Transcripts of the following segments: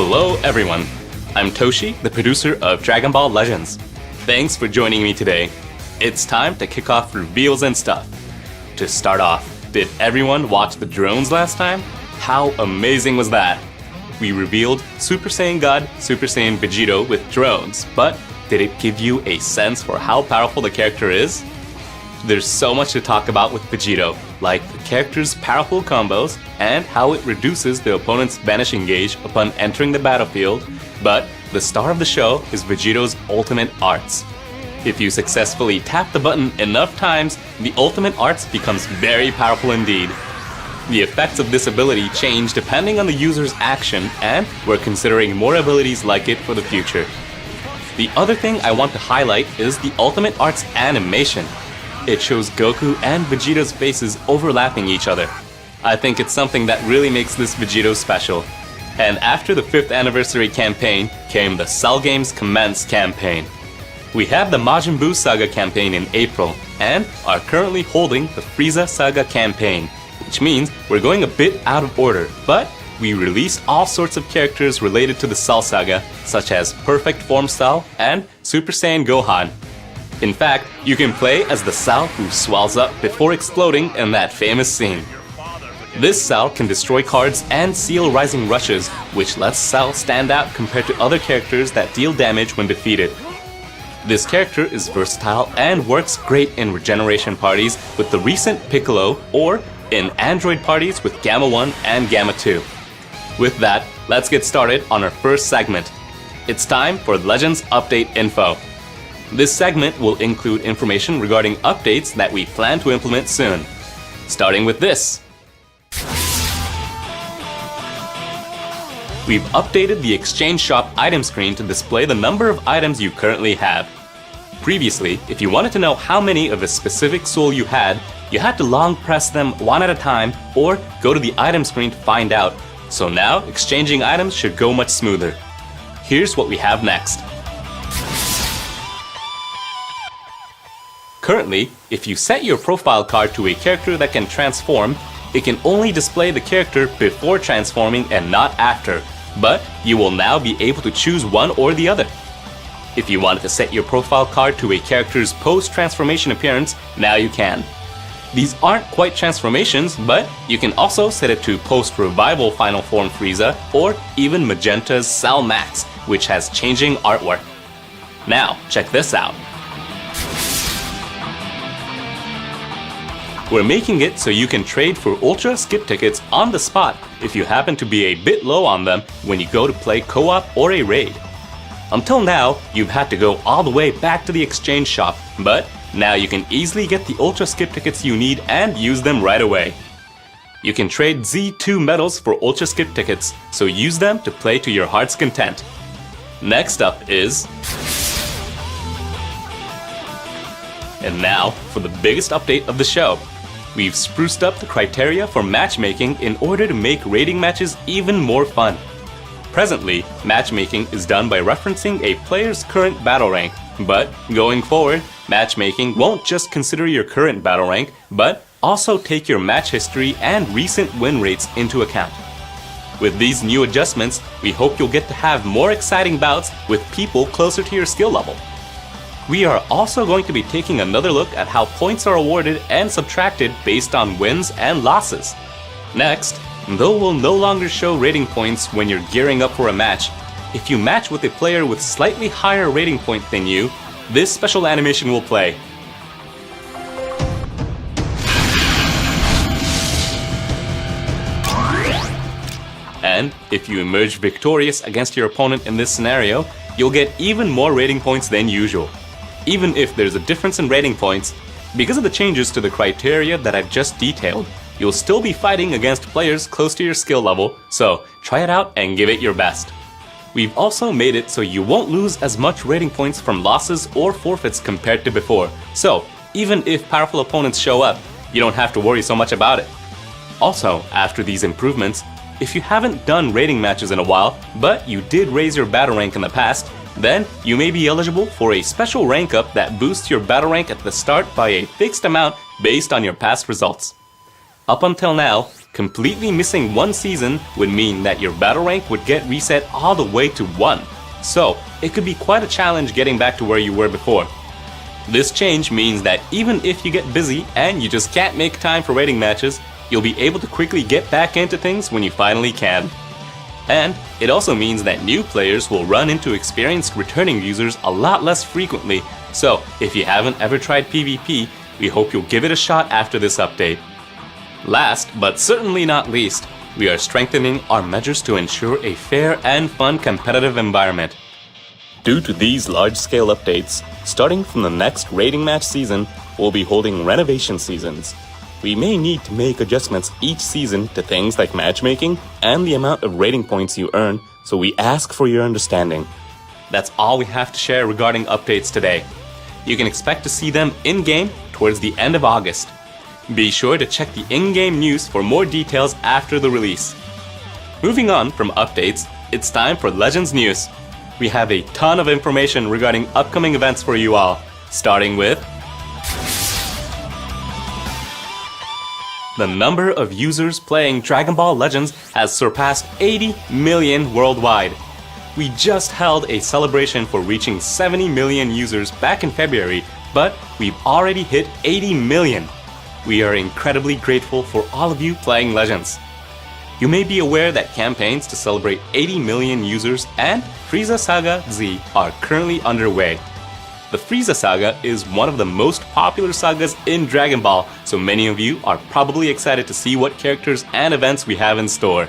Hello everyone, I'm Toshi, the producer of Dragon Ball Legends. Thanks for joining me today. It's time to kick off reveals and stuff. To start off, did everyone watch the drones last time? How amazing was that? We revealed Super Saiyan God, Super Saiyan Vegito with drones, but did it give you a sense for how powerful the character is? There's so much to talk about with Vegito, like the character's powerful combos and how it reduces the opponent's vanishing gauge upon entering the battlefield, but the star of the show is Vegito's ultimate arts. If you successfully tap the button enough times, the ultimate arts becomes very powerful indeed. The effects of this ability change depending on the user's action, and we're considering more abilities like it for the future. The other thing I want to highlight is the ultimate arts animation. It shows Goku and Vegito's faces overlapping each other. I think it's something that really makes this Vegito special. And after the 5th anniversary campaign came the Cell Games Commence campaign. We had the Majin Buu Saga campaign in April, and are currently holding the Frieza Saga campaign, which means we're going a bit out of order, but we released all sorts of characters related to the Cell Saga, such as Perfect Form Cell and Super Saiyan Gohan. In fact, you can play as the Cell who swells up before exploding in that famous scene. This Cell can destroy cards and seal rising rushes, which lets Cell stand out compared to other characters that deal damage when defeated. This character is versatile and works great in regeneration parties with the recent Piccolo or in Android parties with Gamma 1 and Gamma 2. With that, let's get started on our first segment. It's time for Legends Update Info. This segment will include information regarding updates that we plan to implement soon. Starting with this. We've updated the Exchange Shop item screen to display the number of items you currently have. Previously, if you wanted to know how many of a specific soul you had to long press them one at a time or go to the item screen to find out. So now, exchanging items should go much smoother. Here's what we have next. Currently, if you set your profile card to a character that can transform, it can only display the character before transforming and not after, but you will now be able to choose one or the other. If you wanted to set your profile card to a character's post-transformation appearance, now you can. These aren't quite transformations, but you can also set it to post-revival Final Form Frieza or even Magenta's Cell Max, which has changing artwork. Now, check this out. We're making it so you can trade for Ultra Skip tickets on the spot if you happen to be a bit low on them when you go to play co-op or a raid. Until now, you've had to go all the way back to the Exchange Shop, but now you can easily get the Ultra Skip tickets you need and use them right away. You can trade Z2 medals for Ultra Skip tickets, so use them to play to your heart's content. Next up is... And now for the biggest update of the show. We've spruced up the criteria for matchmaking in order to make raiding matches even more fun. Presently, matchmaking is done by referencing a player's current battle rank, but going forward, matchmaking won't just consider your current battle rank, but also take your match history and recent win rates into account. With these new adjustments, we hope you'll get to have more exciting bouts with people closer to your skill level. We are also going to be taking another look at how points are awarded and subtracted based on wins and losses. Next, though we'll no longer show rating points when you're gearing up for a match, if you match with a player with slightly higher rating point than you, this special animation will play. And if you emerge victorious against your opponent in this scenario, you'll get even more rating points than usual. Even if there's a difference in rating points, because of the changes to the criteria that I've just detailed, you'll still be fighting against players close to your skill level, so try it out and give it your best. We've also made it so you won't lose as much rating points from losses or forfeits compared to before, so even if powerful opponents show up, you don't have to worry so much about it. Also, after these improvements, if you haven't done rating matches in a while, but you did raise your battle rank in the past, then you may be eligible for a special rank up that boosts your battle rank at the start by a fixed amount based on your past results. Up until now, completely missing one season would mean that your battle rank would get reset all the way to 1, so it could be quite a challenge getting back to where you were before. This change means that even if you get busy and you just can't make time for rating matches, you'll be able to quickly get back into things when you finally can. And it also means that new players will run into experienced returning users a lot less frequently, so if you haven't ever tried PvP, we hope you'll give it a shot after this update. Last, but certainly not least, we are strengthening our measures to ensure a fair and fun competitive environment. Due to these large-scale updates, starting from the next rating match season, we'll be holding renovation seasons. We may need to make adjustments each season to things like matchmaking and the amount of rating points you earn, so we ask for your understanding. That's all we have to share regarding updates today. You can expect to see them in-game towards the end of August. Be sure to check the in-game news for more details after the release. Moving on from updates, it's time for Legends News. We have a ton of information regarding upcoming events for you all, starting with the number of users playing Dragon Ball Legends has surpassed 80 million worldwide. We just held a celebration for reaching 70 million users back in February, but we've already hit 80 million. We are incredibly grateful for all of you playing Legends. You may be aware that campaigns to celebrate 80 million users and Frieza Saga Z are currently underway. The Frieza Saga is one of the most popular sagas in Dragon Ball, so many of you are probably excited to see what characters and events we have in store.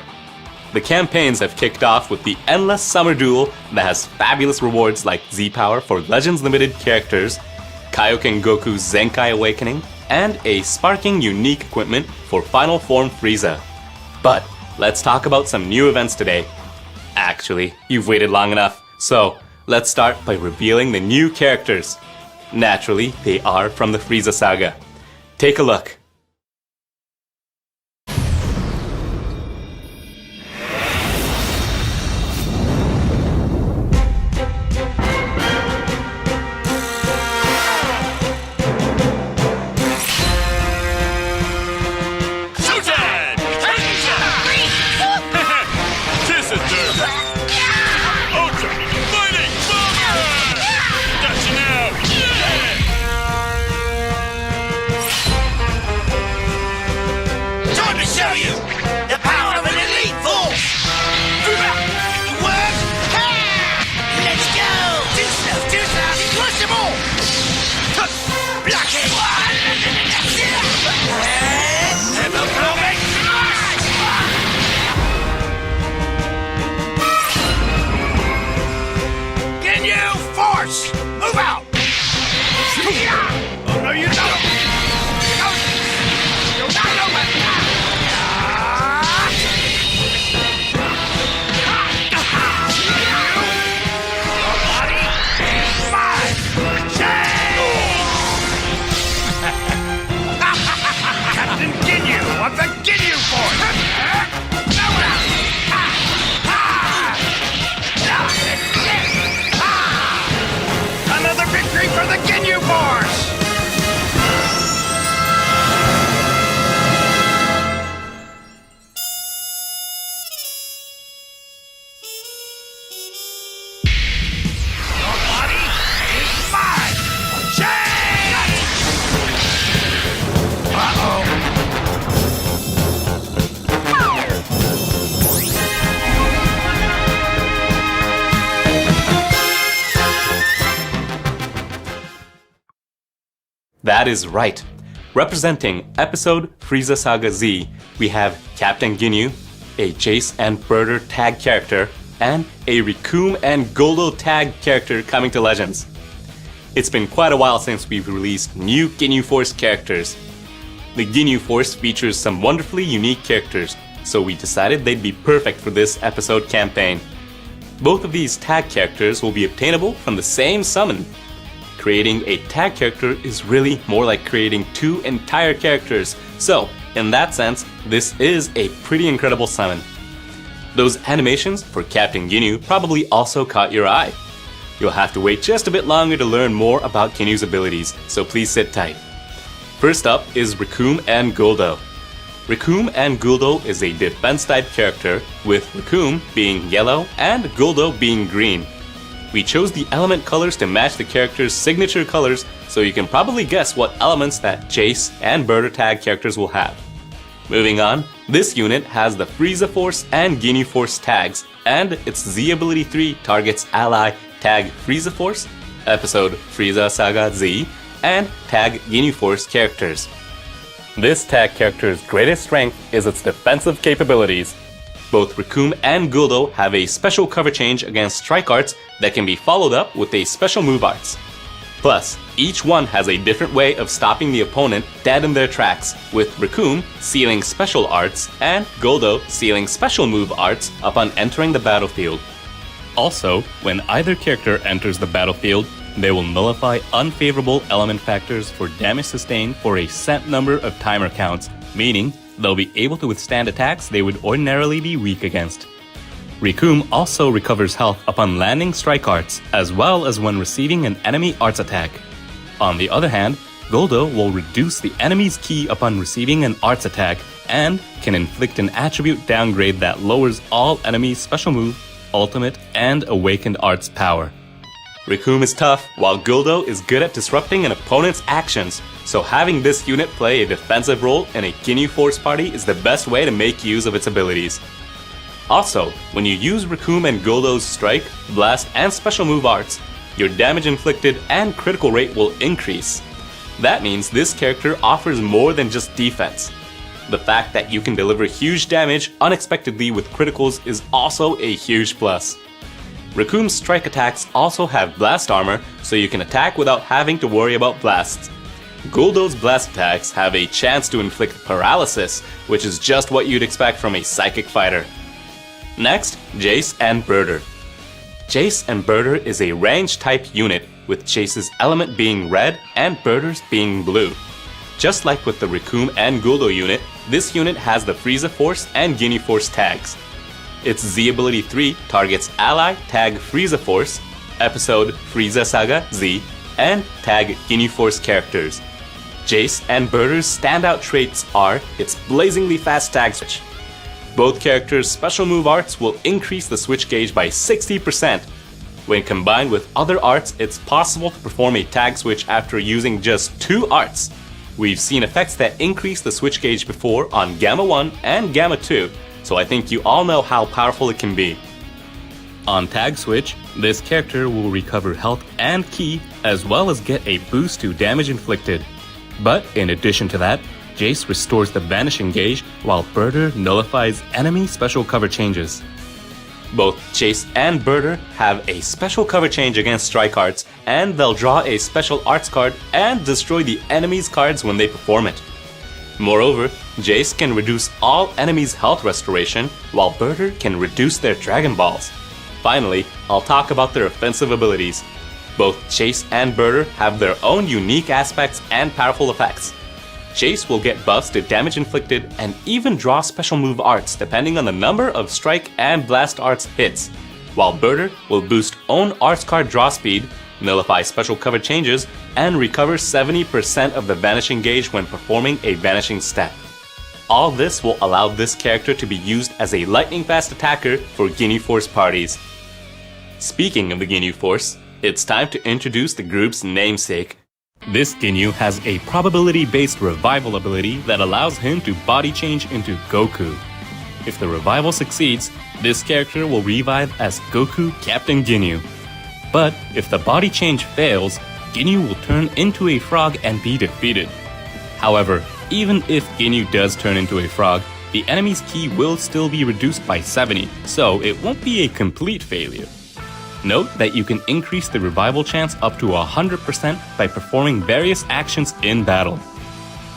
The campaigns have kicked off with the Endless Summer Duel that has fabulous rewards like Z-Power for Legends Limited characters, Kaioken Goku's Zenkai Awakening, and a sparking unique equipment for Final Form Frieza. But let's talk about some new events today. Actually, you've waited long enough, so let's start by revealing the new characters. Naturally, they are from the Frieza Saga. Take a look. Move out! Oh, no, you don't! Captain Ginyu of the Ginyu Force! Another victory for the Ginyu Force! Your body is mine! Change! Uh-oh. That is right. Representing episode Frieza Saga Z, we have Captain Ginyu, a Jace and Birder tag character, and a Recoome and Guldo tag character coming to Legends. It's been quite a while since we've released new Ginyu Force characters. The Ginyu Force features some wonderfully unique characters, so we decided they'd be perfect for this episode campaign. Both of these tag characters will be obtainable from the same summon. Creating a tag character is really more like creating two entire characters, so in that sense, this is a pretty incredible summon. Those animations for Captain Ginyu probably also caught your eye. You'll have to wait just a bit longer to learn more about Ginyu's abilities, so please sit tight. First up is Recoome and Guldo. Recoome and Guldo is a defense type character, with Recoome being yellow and Guldo being green. We chose the element colors to match the character's signature colors, so you can probably guess what elements that Jace and Birder tag characters will have. Moving on, this unit has the Frieza Force and Ginyu Force tags, and its Z ability 3 targets ally tag Frieza Force, episode Frieza Saga Z, and tag Ginyu Force characters. This tag character's greatest strength is its defensive capabilities. Both Recoome and Guldo have a special cover change against strike arts that can be followed up with a special move arts. Plus, each one has a different way of stopping the opponent dead in their tracks, with Recoome sealing special arts and Guldo sealing special move arts upon entering the battlefield. Also, when either character enters the battlefield, they will nullify unfavorable element factors for damage sustained for a set number of timer counts, meaning they'll be able to withstand attacks they would ordinarily be weak against. Recoome also recovers health upon landing strike arts, as well as when receiving an enemy arts attack. On the other hand, Guldo will reduce the enemy's ki upon receiving an arts attack, and can inflict an attribute downgrade that lowers all enemies' special move, ultimate, and awakened arts power. Recoome is tough, while Guldo is good at disrupting an opponent's actions, so having this unit play a defensive role in a Ginyu Force party is the best way to make use of its abilities. Also, when you use Recoome and Guldo's strike, blast, and special move arts, your damage inflicted and critical rate will increase. That means this character offers more than just defense. The fact that you can deliver huge damage unexpectedly with criticals is also a huge plus. Recoome's strike attacks also have blast armor, so you can attack without having to worry about blasts. Guldo's blast attacks have a chance to inflict paralysis, which is just what you'd expect from a psychic fighter. Next, Jace and Birder. Jace and Birder is a ranged type unit, with Jace's element being red and Birder's being blue. Just like with the Recoome and Guldo unit, this unit has the Frieza Force and Ginyu Force tags. Its Z ability 3 targets ally tag Frieza Force, episode Frieza Saga Z, and tag Ginyu Force characters. Jace and Birder's standout traits are its blazingly fast tag switch. Both characters' special move arts will increase the switch gauge by 60%. When combined with other arts, it's possible to perform a tag switch after using just 2 arts. We've seen effects that increase the switch gauge before on Gamma 1 and Gamma 2, so I think you all know how powerful it can be. On tag switch, this character will recover health and ki, as well as get a boost to damage inflicted. But in addition to that, Jace restores the vanishing gauge, while Birder nullifies enemy special cover changes. Both Jace and Birder have a special cover change against strike arts, and they'll draw a special arts card and destroy the enemy's cards when they perform it. Moreover, Jace can reduce all enemies' health restoration, while Birder can reduce their Dragon Balls. Finally, I'll talk about their offensive abilities. Both Jace and Birder have their own unique aspects and powerful effects. Jace will get buffs to damage inflicted and even draw special move arts depending on the number of strike and blast arts hits, while Birder will boost own arts card draw speed, nullify special cover changes, and recover 70% of the vanishing gauge when performing a vanishing step. All this will allow this character to be used as a lightning fast attacker for Ginyu Force parties. Speaking of the Ginyu Force, it's time to introduce the group's namesake. This Ginyu has a probability-based revival ability that allows him to body change into Goku. If the revival succeeds, this character will revive as Goku Captain Ginyu. But if the body change fails, Ginyu will turn into a frog and be defeated. However, even if Ginyu does turn into a frog, the enemy's ki will still be reduced by 70, so it won't be a complete failure. Note that you can increase the revival chance up to 100% by performing various actions in battle.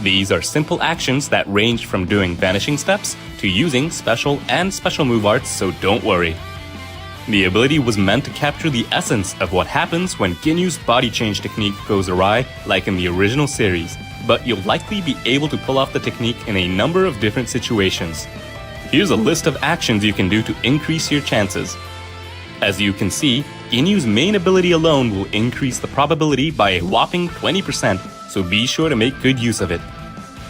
These are simple actions that range from doing vanishing steps to using special and special move arts, so don't worry. The ability was meant to capture the essence of what happens when Ginyu's body change technique goes awry, like in the original series, but you'll likely be able to pull off the technique in a number of different situations. Here's a list of actions you can do to increase your chances. As you can see, Ginyu's main ability alone will increase the probability by a whopping 20%, so be sure to make good use of it.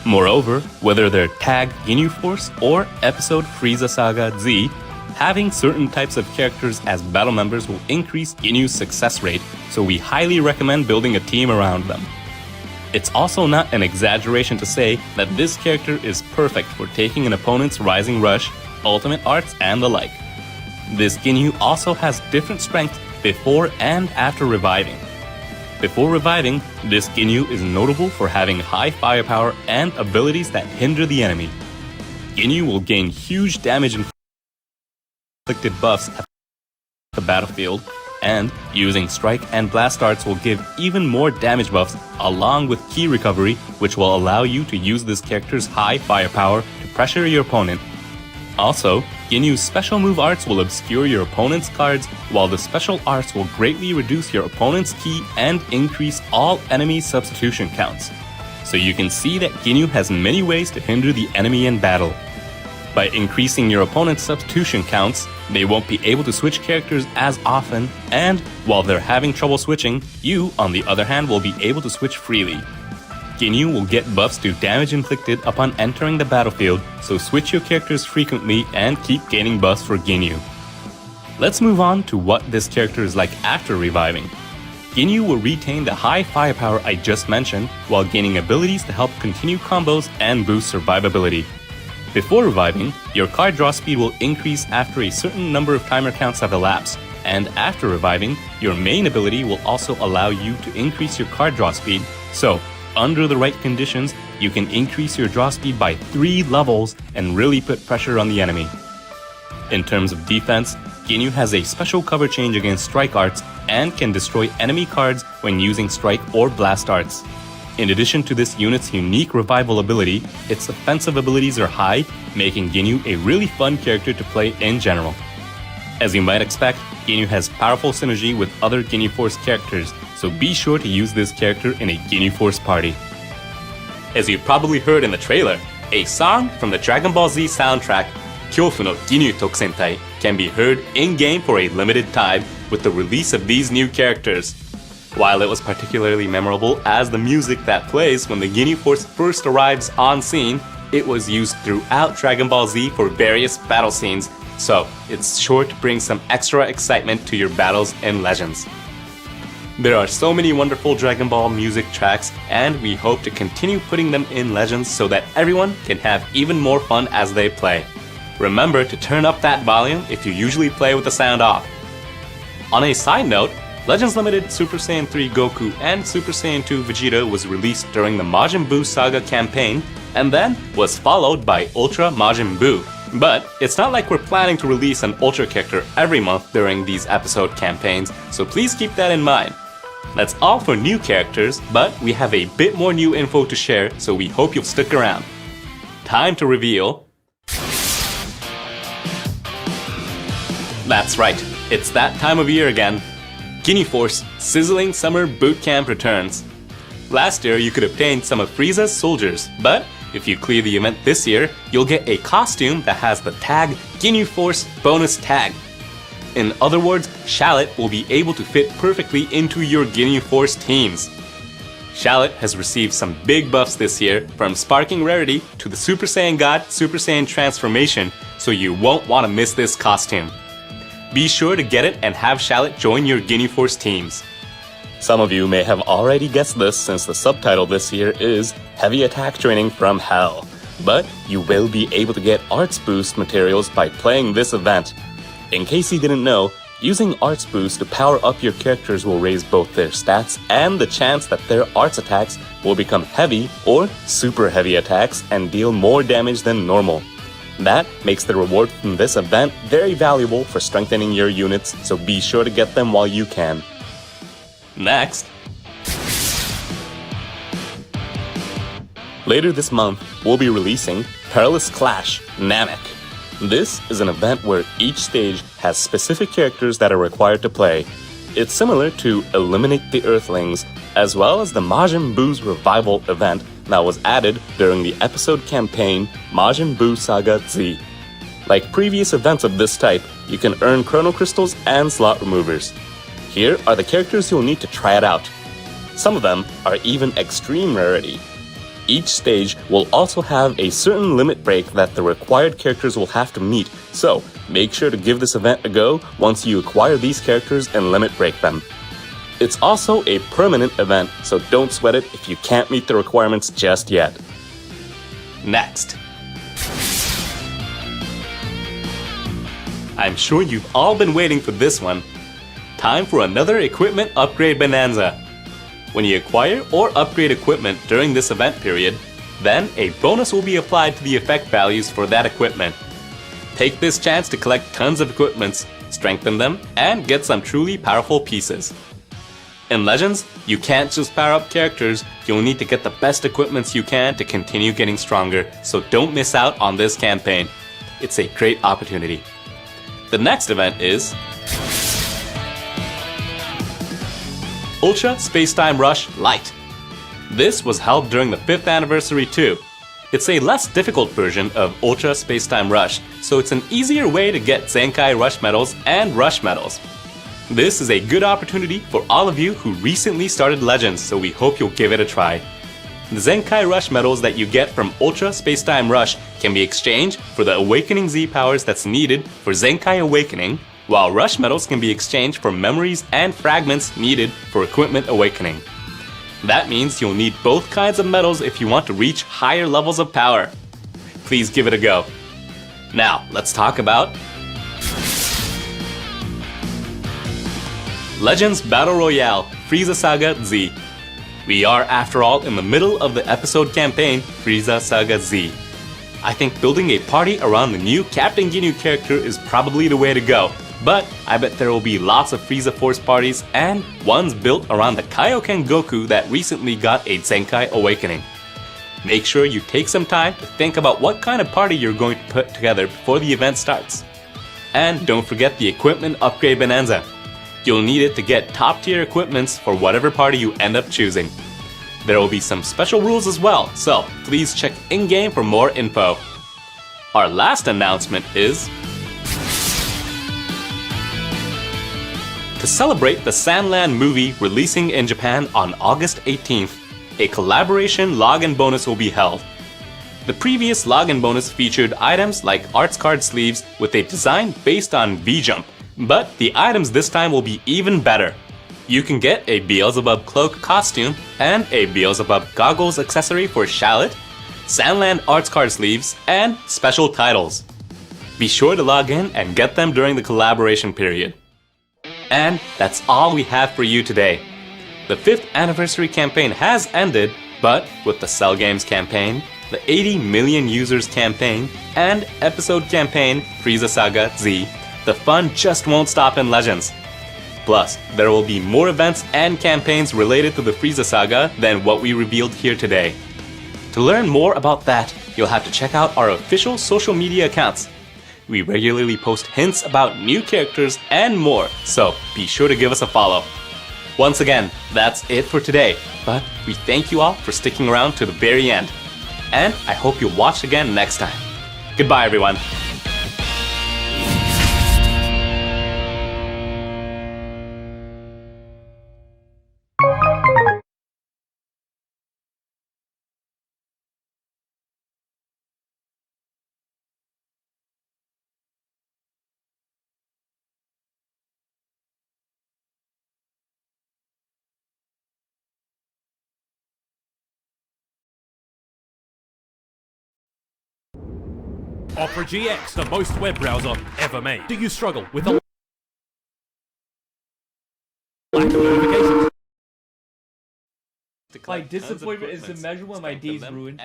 Moreover, whether they're Tag Ginyu Force or Episode Frieza Saga Z, having certain types of characters as battle members will increase Ginyu's success rate, so we highly recommend building a team around them. It's also not an exaggeration to say that this character is perfect for taking an opponent's Rising Rush, Ultimate Arts, and the like. This Ginyu also has different strength before and after reviving. Before reviving, this Ginyu is notable for having high firepower and abilities that hinder the enemy. Ginyu will gain huge damage inflicted buffs at the battlefield, and using Strike and Blast Arts will give even more damage buffs along with ki recovery, which will allow you to use this character's high firepower to pressure your opponent. Also, Ginyu's special move arts will obscure your opponent's cards, while the special arts will greatly reduce your opponent's ki and increase all enemy substitution counts. So you can see that Ginyu has many ways to hinder the enemy in battle. By increasing your opponent's substitution counts, they won't be able to switch characters as often, and while they're having trouble switching, you, on the other hand, will be able to switch freely. Ginyu will get buffs to damage inflicted upon entering the battlefield, so switch your characters frequently and keep gaining buffs for Ginyu. Let's move on to what this character is like after reviving. Ginyu will retain the high firepower I just mentioned, while gaining abilities to help continue combos and boost survivability. Before reviving, your card draw speed will increase after a certain number of timer counts have elapsed, and after reviving, your main ability will also allow you to increase your card draw speed, so under the right conditions, you can increase your draw speed by 3 levels and really put pressure on the enemy. In terms of defense, Ginyu has a special cover change against Strike Arts and can destroy enemy cards when using Strike or Blast Arts. In addition to this unit's unique revival ability, its offensive abilities are high, making Ginyu a really fun character to play in general. As you might expect, Ginyu has powerful synergy with other Ginyu Force characters, so be sure to use this character in a Ginyu Force party. As you probably heard in the trailer, a song from the Dragon Ball Z soundtrack, Kyofu no Ginyu Tokusentai, can be heard in-game for a limited time with the release of these new characters. While it was particularly memorable as the music that plays when the Ginyu Force first arrives on scene, it was used throughout Dragon Ball Z for various battle scenes, so it's sure to bring some extra excitement to your battles in Legends. There are so many wonderful Dragon Ball music tracks, and we hope to continue putting them in Legends so that everyone can have even more fun as they play. Remember to turn up that volume if you usually play with the sound off. On a side note, Legends Limited Super Saiyan 3 Goku and Super Saiyan 2 Vegeta was released during the Majin Buu Saga campaign, and then was followed by Ultra Majin Buu. But it's not like we're planning to release an Ultra character every month during these episode campaigns, so please keep that in mind. That's all for new characters, but we have a bit more new info to share, so we hope you'll stick around. Time to reveal. That's right, it's that time of year again. Ginyu Force Sizzling Summer Boot Camp returns. Last year you could obtain some of Frieza's soldiers, but if you clear the event this year, you'll get a costume that has the tag Ginyu Force bonus tag. In other words, Shallot will be able to fit perfectly into your Ginyu Force teams. Shallot has received some big buffs this year, from Sparking Rarity to the Super Saiyan God Super Saiyan Transformation, so you won't want to miss this costume. Be sure to get it and have Shallot join your Ginyu Force teams. Some of you may have already guessed this since the subtitle this year is Heavy Attack Training from Hell, but you will be able to get Arts Boost materials by playing this event. In case you didn't know, using Arts Boost to power up your characters will raise both their stats and the chance that their arts attacks will become heavy or super heavy attacks and deal more damage than normal. That makes the reward from this event very valuable for strengthening your units, so be sure to get them while you can. Next, later this month, we'll be releasing Perilous Clash Namek. This is an event where each stage has specific characters that are required to play. It's similar to Eliminate the Earthlings, as well as the Majin Buu's Revival event that was added during the episode campaign Majin Buu Saga Z. Like previous events of this type, you can earn Chrono Crystals and slot removers. Here are the characters you'll need to try it out. Some of them are even extreme rarity. Each stage will also have a certain limit break that the required characters will have to meet, so make sure to give this event a go once you acquire these characters and limit break them. It's also a permanent event, so don't sweat it if you can't meet the requirements just yet. Next. I'm sure you've all been waiting for this one. Time for another equipment upgrade bonanza. When you acquire or upgrade equipment during this event period, then a bonus will be applied to the effect values for that equipment. Take this chance to collect tons of equipments, strengthen them, and get some truly powerful pieces. In Legends, you can't just power up characters, you'll need to get the best equipments you can to continue getting stronger, so don't miss out on this campaign. It's a great opportunity. The next event is Ultra Spacetime Rush Lite. This was held during the 5th anniversary too. It's a less difficult version of Ultra Spacetime Rush, so it's an easier way to get Zenkai Rush medals and Rush medals. This is a good opportunity for all of you who recently started Legends, so we hope you'll give it a try. The Zenkai Rush medals that you get from Ultra Spacetime Rush can be exchanged for the Awakening Z powers that's needed for Zenkai Awakening, while Rush medals can be exchanged for memories and fragments needed for Equipment Awakening. That means you'll need both kinds of medals if you want to reach higher levels of power. Please give it a go. Now, let's talk about Legends Battle Royale Frieza Saga Z. We are, after all, in the middle of the episode campaign Frieza Saga Z. I think building a party around the new Captain Ginyu character is probably the way to go. But I bet there will be lots of Frieza Force parties and ones built around the Kaioken Goku that recently got a Zenkai Awakening. Make sure you take some time to think about what kind of party you're going to put together before the event starts. And don't forget the Equipment Upgrade Bonanza. You'll need it to get top tier equipments for whatever party you end up choosing. There will be some special rules as well, so please check in-game for more info. Our last announcement is to celebrate the Sandland movie releasing in Japan on August 18th, a collaboration login bonus will be held. The previous login bonus featured items like arts card sleeves with a design based on V-Jump, but the items this time will be even better. You can get a Beelzebub cloak costume and a Beelzebub goggles accessory for Shallot, Sandland arts card sleeves, and special titles. Be sure to log in and get them during the collaboration period. And that's all we have for you today. The 5th anniversary campaign has ended, but with the Cell Games campaign, the 80 million users campaign, and episode campaign Frieza Saga Z, the fun just won't stop in Legends. Plus, there will be more events and campaigns related to the Frieza Saga than what we revealed here today. To learn more about that, you'll have to check out our official social media accounts. We regularly post hints about new characters and more, so be sure to give us a follow. Once again, that's it for today, but we thank you all for sticking around to the very end. And I hope you'll watch again next time. Goodbye, everyone. Opera GX, the most web browser ever made. Do you struggle with a lack of notifications? My disappointment is immeasurable and my day's ruined.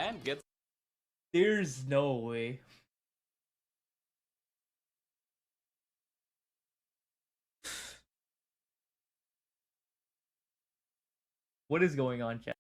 There's no way. What is going on, chat?